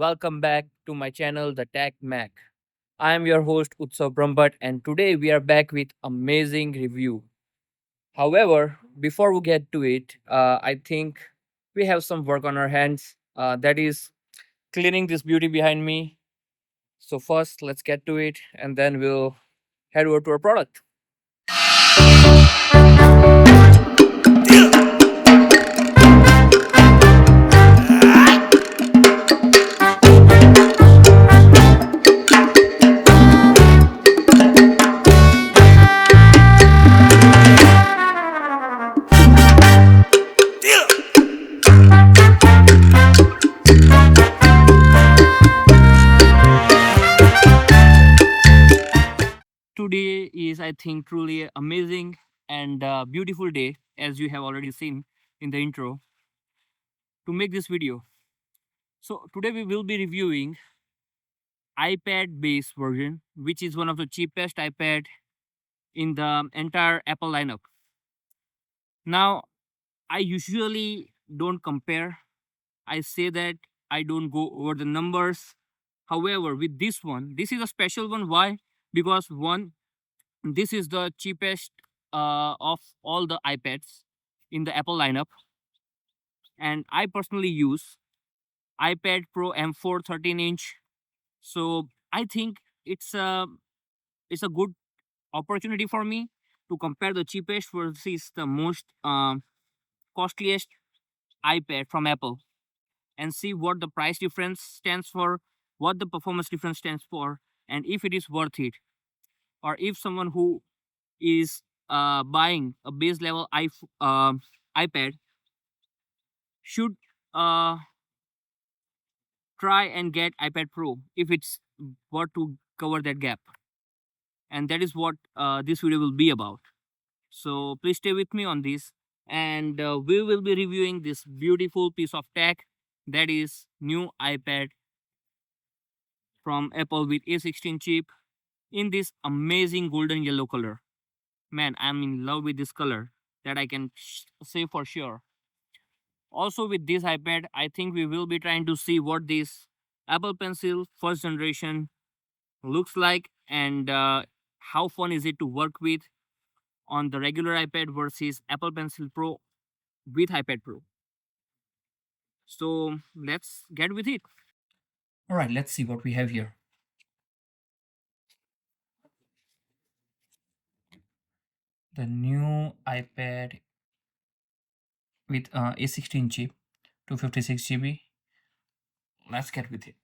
welcome back to my channel, The Tech Mac. I am your host Utsav Brahmbhatt, and today we are back with amazing review. However, before we get to it, I think we have some work on our hands. That is cleaning this beauty behind me. So first, let's get to it, and then we'll head over to our product. Today is, I think, truly amazing and beautiful day, as you have already seen in the intro, to make this video. So today we will be reviewing iPad based version, which is one of the cheapest iPad in the entire Apple lineup. Now, I usually don't compare. I say that I don't go over the numbers. However, with this one, this is a special one. Why? Because one, this is the cheapest of all the iPads in the Apple lineup, and I personally use iPad Pro M4 13-inch. So I think it's a good opportunity for me to compare the cheapest versus the most costliest iPad from Apple and see what the price difference stands for, what the performance difference stands for, and if it is worth it, or if someone who is buying a base level iPad should uh, try and get iPad Pro if it's worth to cover that gap. And that is what this video will be about. So please stay with me on this, and we will be reviewing this beautiful piece of tech, that is new iPad from Apple with A16 chip in this amazing golden yellow color. Man, I'm in love with this color, that I can say for sure. Also with this iPad, I think we will be trying to see what this Apple Pencil first generation looks like, and how fun is it to work with on the regular iPad versus Apple Pencil Pro with iPad Pro. So let's get with it. All right, let's see what we have here. The new iPad with A16 chip, 256 GB. Let's get with it.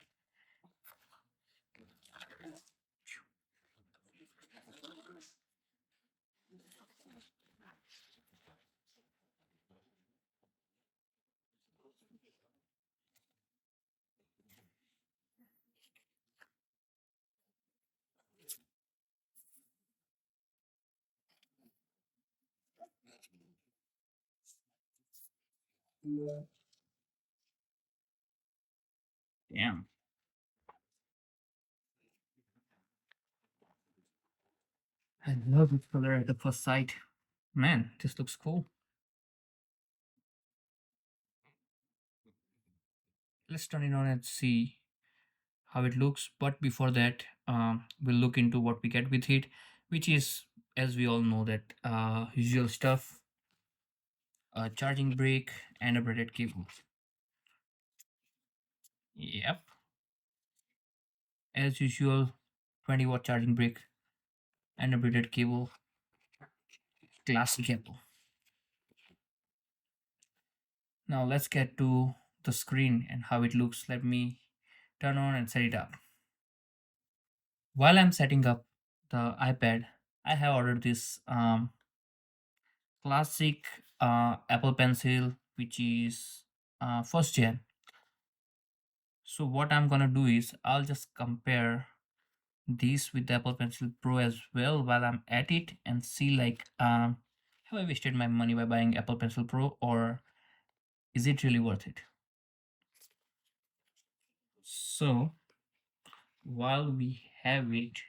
Damn, I love this color at the first sight. Man, this looks cool. Let's turn it on and see how it looks. But before that, we'll look into what we get with it, which is, as we all know, that usual stuff: a charging brick and a braided cable. Yep, as usual, 20-watt charging brick and a braided cable, classic Apple. Now let's get to the screen and how it looks. Let me turn on and set it up. While I'm setting up the iPad, I have ordered this classic Apple Pencil, which is first gen. So what I'm gonna do is I'll just compare these with the Apple Pencil Pro as well while I'm at it, and see like have I wasted my money by buying Apple Pencil Pro, or is it really worth it? So while we have it,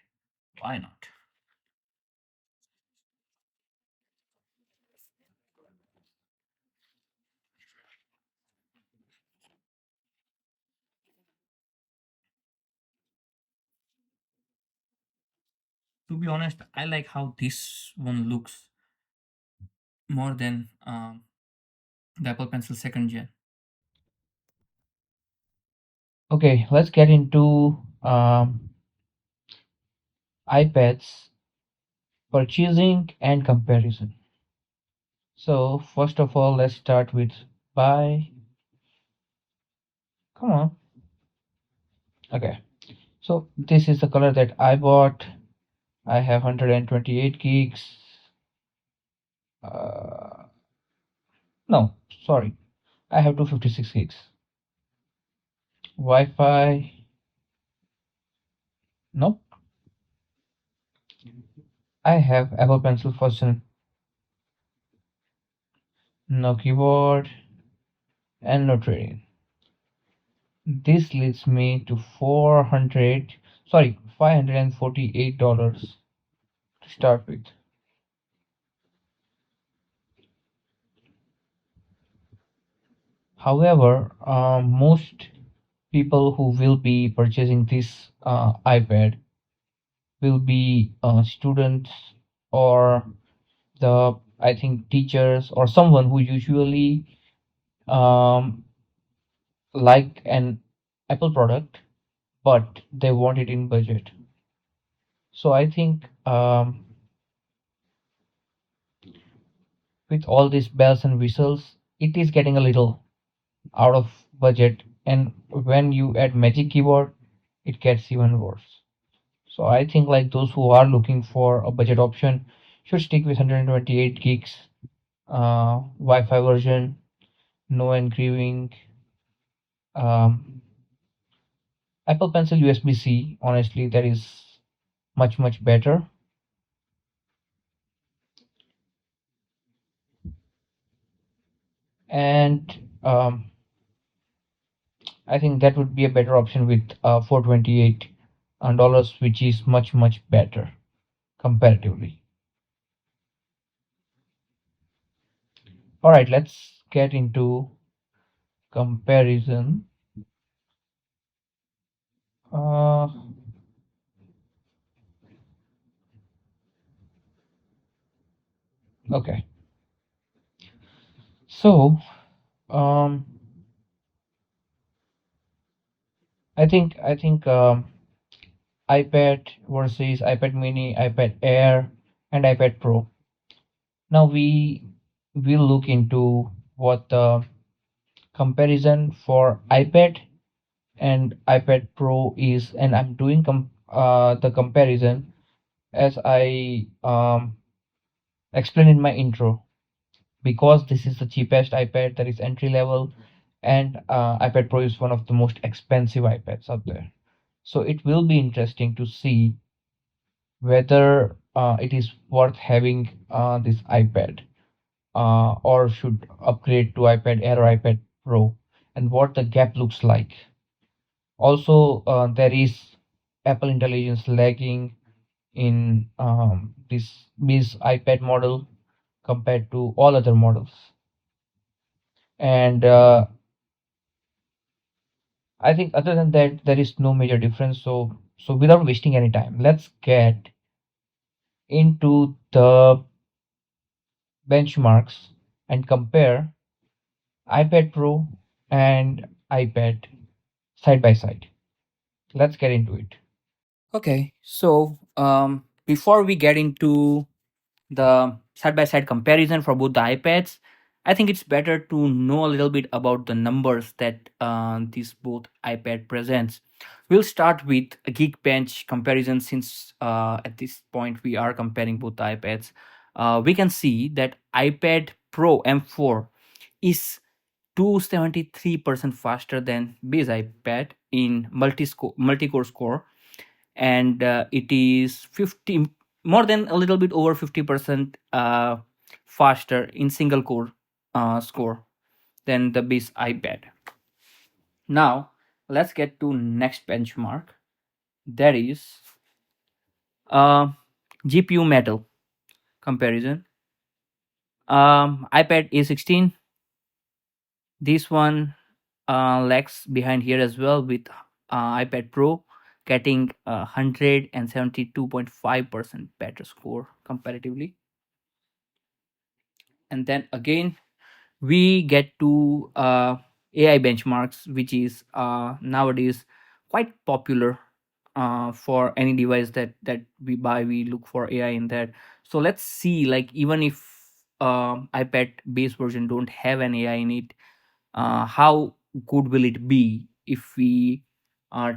why not? To be honest, I like how this one looks more than the Apple Pencil second gen. Okay, let's get into iPads purchasing and comparison. So first of all, let's start with buy. Come on. Okay. So this is the color that I bought. I have 128 gigs. Uh, no, sorry. I have 256 gigs. Wi-Fi. Nope. I have Apple Pencil version. No keyboard and no trading. This leads me to 548 to start with. However, most people who will be purchasing this iPad will be students or the I think teachers or someone who usually um, like an Apple product, but they want it in budget. So I think with all these bells and whistles, it is getting a little out of budget, and when you add Magic Keyboard, it gets even worse. So I think like those who are looking for a budget option should stick with 128 gigs Wi-Fi version, no engraving, um, Apple Pencil USB-C. Honestly, that is much better. And I think that would be a better option with 428 dollars, which is much better comparatively. All right, let's get into comparison. Uh, okay, so um, I think iPad versus iPad Mini, iPad Air, and iPad Pro. Now we will look into what the comparison for iPad and iPad Pro is, and I'm doing the comparison as I explained in my intro, because this is the cheapest iPad that is entry level, and iPad Pro is one of the most expensive iPads out there. So it will be interesting to see whether it is worth having this iPad or should upgrade to iPad Air or iPad Pro, and what the gap looks like. Also, there is Apple Intelligence lagging in this iPad model compared to all other models. And I think other than that, there is no major difference. So without wasting any time, let's get into the benchmarks and compare iPad Pro and iPad side by side. Let's get into it. Okay, so before we get into the side by side comparison for both the iPads, I think it's better to know a little bit about the numbers that these both iPad presents. We'll start with a Geekbench comparison since at this point we are comparing both the iPads. We can see that iPad Pro M4 is 273% faster than base iPad in multi-core score, and it is 50 more than a little bit over 50% faster in single core score than the base iPad. Now let's get to next benchmark, that is GPU metal comparison. iPad A16, this one lags behind here as well with iPad Pro getting 172.5% better score comparatively. And then again we get to AI benchmarks, which is nowadays quite popular for any device that we buy. We look for AI in that. So let's see, like, even if iPad base version don't have an AI in it, how good will it be if we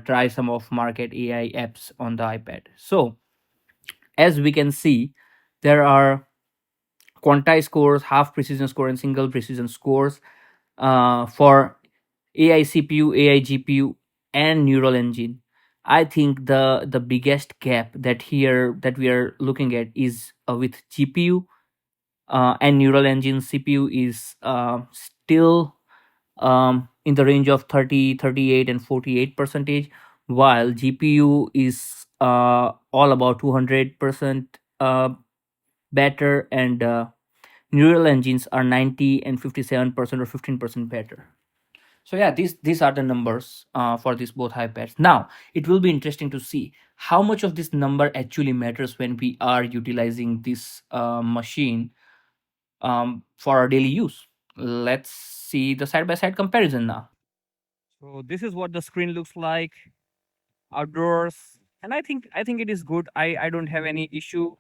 try some of market AI apps on the iPad. So as we can see, there are quantized scores, half precision score, and single precision scores for AI CPU, AI GPU, and neural engine. I think the biggest gap that we are looking at is with GPU and neural engine. CPU is still in the range of 30, 38, and 48 percentage, while GPU is all about 200% better, and neural engines are 90 and 57% or 15% better. So yeah, these are the numbers for these both iPads. Now it will be interesting to see how much of this number actually matters when we are utilizing this machine for our daily use. Let's see the side by side comparison now. So this is what the screen looks like outdoors, and I think it is good. I don't have any issue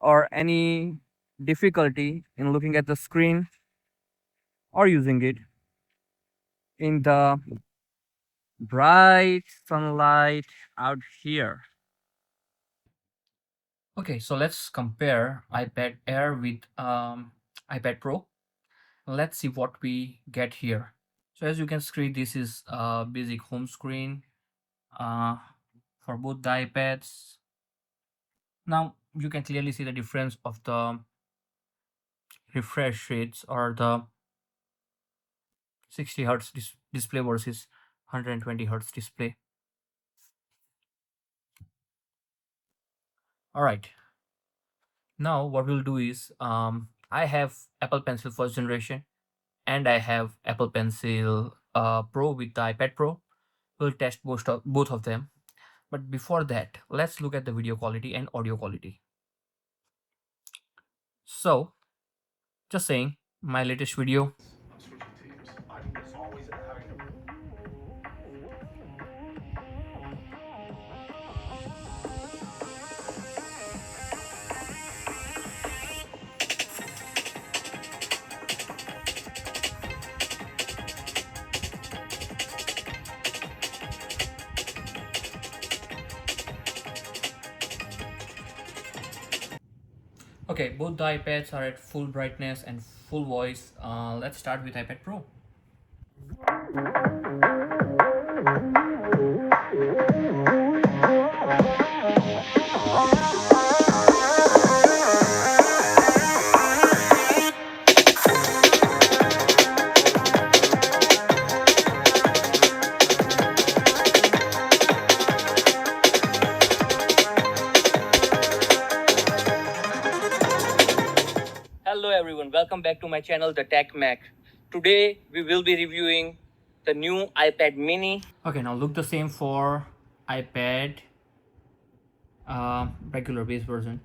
or any difficulty in looking at the screen or using it in the bright sunlight out here. Okay, so let's compare iPad Air with iPad Pro. Let's see what we get here. So as you can see, this is a basic home screen uh, for both the iPads. Now you can clearly see the difference of the refresh rates, or the 60 hertz display versus 120 hertz display. All right, now what we'll do is I have Apple Pencil first generation, and I have Apple Pencil Pro with the iPad Pro. We'll test both of them. But before that, let's look at the video quality and audio quality. So, just saying, my latest video. Okay, both the iPads are at full brightness and full voice. Let's start with iPad Pro. Hello everyone, welcome back to my channel, The Tech Mac. Today we will be reviewing the new iPad mini. Okay, now look the same for iPad regular base version.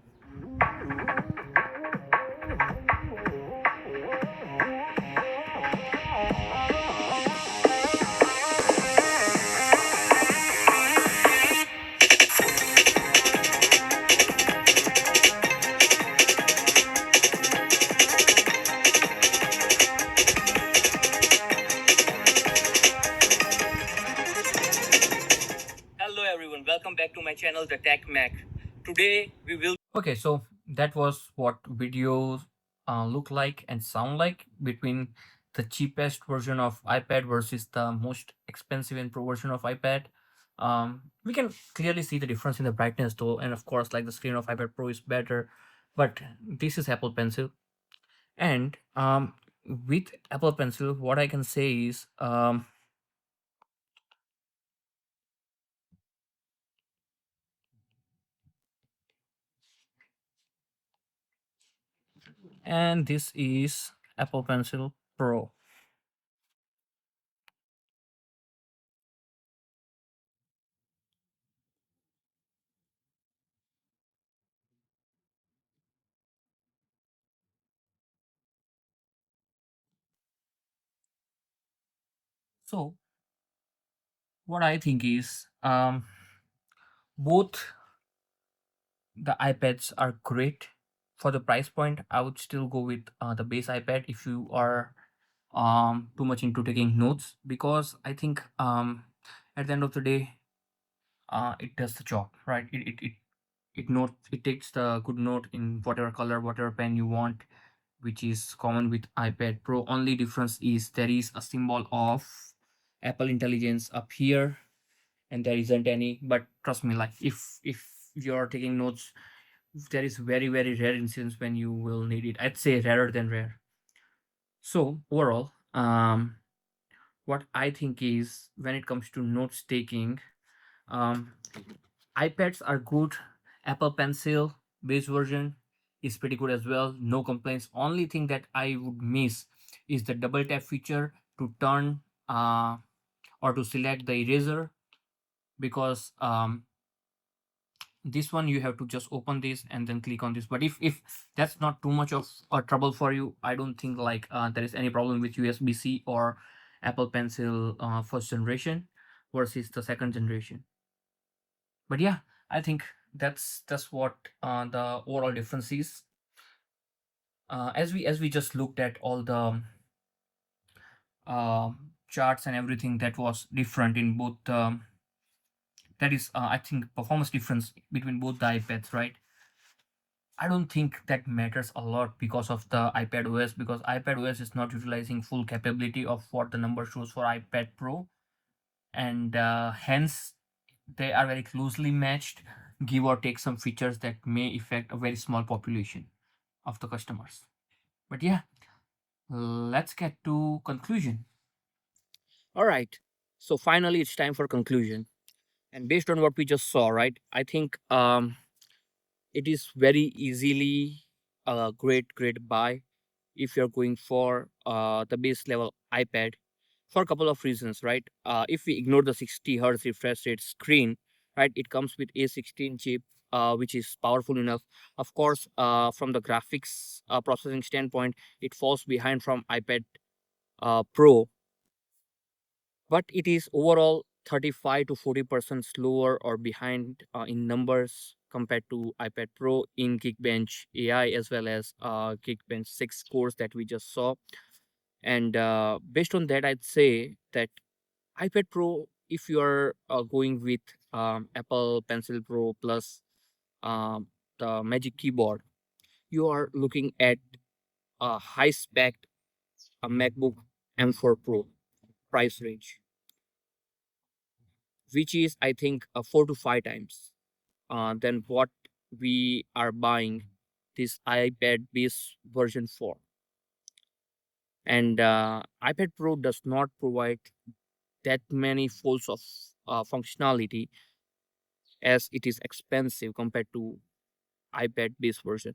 Hello everyone, welcome back to my channel, The Tech Mac. Today we will. Okay, so that was what videos look like and sound like between the cheapest version of iPad versus the most expensive and pro version of iPad. We can clearly see the difference in the brightness though, and of course, like, the screen of iPad Pro is better, but this is Apple Pencil, and with Apple Pencil, what I can say is and this is Apple Pencil Pro. So what I think is, both the iPads are great. For the price point, I would still go with the base iPad if you are too much into taking notes, because I think at the end of the day, it does the job, right? It takes the good note in whatever color, whatever pen you want, which is common with iPad Pro. Only difference is there is a symbol of Apple Intelligence up here, and there isn't any. But trust me, like if you're taking notes, there is very rare instance when you will need it. I'd say rarer than rare. So overall, what I think is, when it comes to notes taking, um, iPads are good. Apple Pencil base version is pretty good as well. No complaints. Only thing that I would miss is the double tap feature to turn or to select the eraser, because this one you have to just open this and then click on this. But if that's not too much of a trouble for you, I don't think like there is any problem with USB-C or Apple Pencil first generation versus the second generation. But yeah, I think that's what the overall difference is. As we just looked at all the charts and everything that was different in both, that is I think performance difference between both the iPads, right? I don't think that matters a lot because of the iPad OS, because iPad OS is not utilizing full capability of what the number shows for iPad Pro, and hence they are very closely matched, give or take some features that may affect a very small population of the customers. But yeah, let's get to conclusion. All right. So finally, it's time for conclusion. And based on what we just saw, right, I think it is very easily a great buy if you're going for the base level iPad, for a couple of reasons, right? If we ignore the 60 hertz refresh rate screen, right, it comes with A16 chip, which is powerful enough. Of course, from the graphics processing standpoint, it falls behind from iPad Pro, but it is overall 35 to 40% slower or behind in numbers compared to iPad Pro in Geekbench AI, as well as Geekbench 6 course that we just saw. And based on that, I'd say that iPad Pro, if you are going with Apple Pencil Pro plus um, the Magic Keyboard, you are looking at a high spec MacBook M4 Pro price range, which is, I think, 4 to 5 times than what we are buying this iPad base version for. And iPad Pro does not provide that many folds of functionality, as it is expensive compared to iPad base version.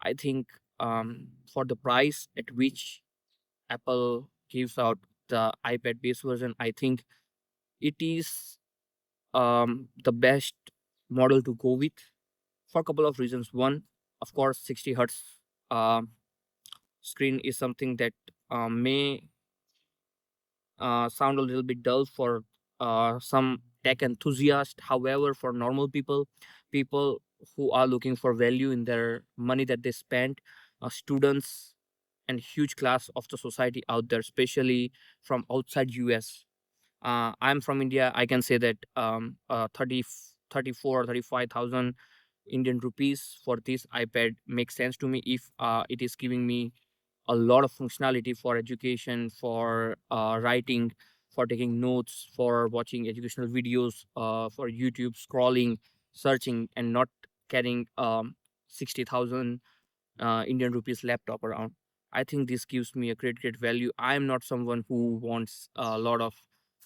I think for the price at which Apple gives out the iPad base version, I think it is the best model to go with, for a couple of reasons. One, of course, 60 hertz um screen is something that may sound a little bit dull for some tech enthusiasts. However, for normal people, people who are looking for value in their money that they spend, students, and huge class of the society out there, especially from outside US. I'm from India. I can say that 34 35,000 Indian rupees for this iPad makes sense to me if it is giving me a lot of functionality for education, for writing, for taking notes, for watching educational videos, for YouTube scrolling, searching, and not carrying 60,000 Indian rupees laptop around. I think this gives me a great value. I am not someone who wants a lot of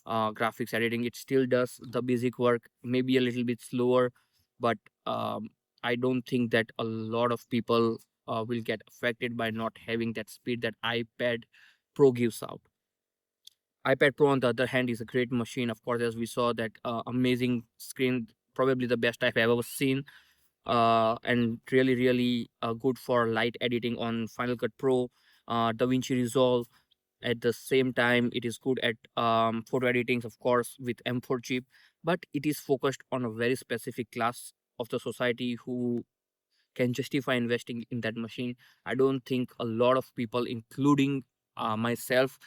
graphics editing. It still does the basic work, maybe a little bit slower, but I don't think that a lot of people will get affected by not having that speed that iPad Pro gives out. iPad Pro, on the other hand, is a great machine. Of course, as we saw, that amazing screen, probably the best I've ever seen, and really good for light editing on Final Cut Pro, DaVinci Resolve. At the same time, it is good at photo editing, of course, with M4 chip, but it is focused on a very specific class of the society who can justify investing in that machine. I don't think a lot of people, including myself,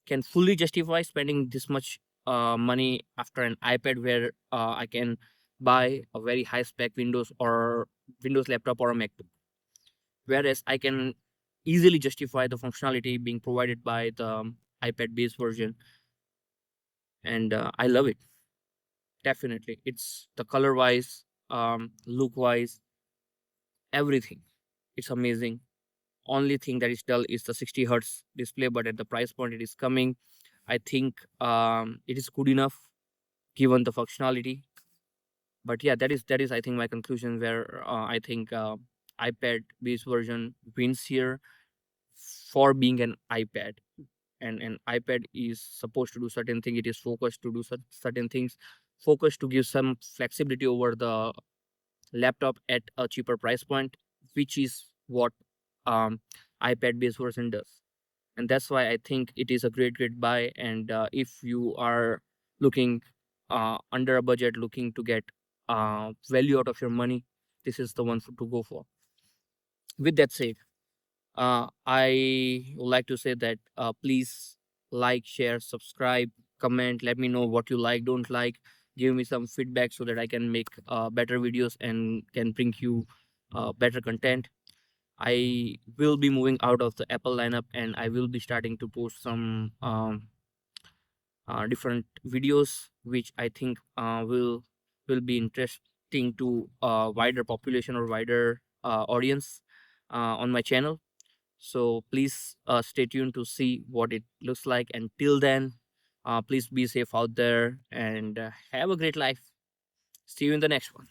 can fully justify spending this much money after an iPad where I can buy a very high spec Windows laptop or a MacBook. Whereas I can easily justify the functionality being provided by the iPad based version, and I love it. Definitely, it's the color wise, look wise, everything. It's amazing. Only thing that is dull is the 60 hertz display, but at the price point it is coming, I think it is good enough given the functionality. But yeah, that is I think my conclusion, where I think iPad based version wins here for being an iPad. And an iPad is supposed to do certain thing, it is focused to do certain things, focused to give some flexibility over the laptop at a cheaper price point, which is what um, iPad based version does. And that's why I think it is a great buy. And if you are looking under a budget, looking to get value out of your money, this is the one to go for. With that said, I would like to say that please like, share, subscribe, comment, let me know what you like, don't like, give me some feedback so that I can make better videos and can bring you better content. I will be moving out of the Apple lineup, and I will be starting to post some different videos which I think will be interesting to a wider population or wider audience on my channel. So please stay tuned to see what it looks like. And till then, please be safe out there and have a great life. See you in the next one.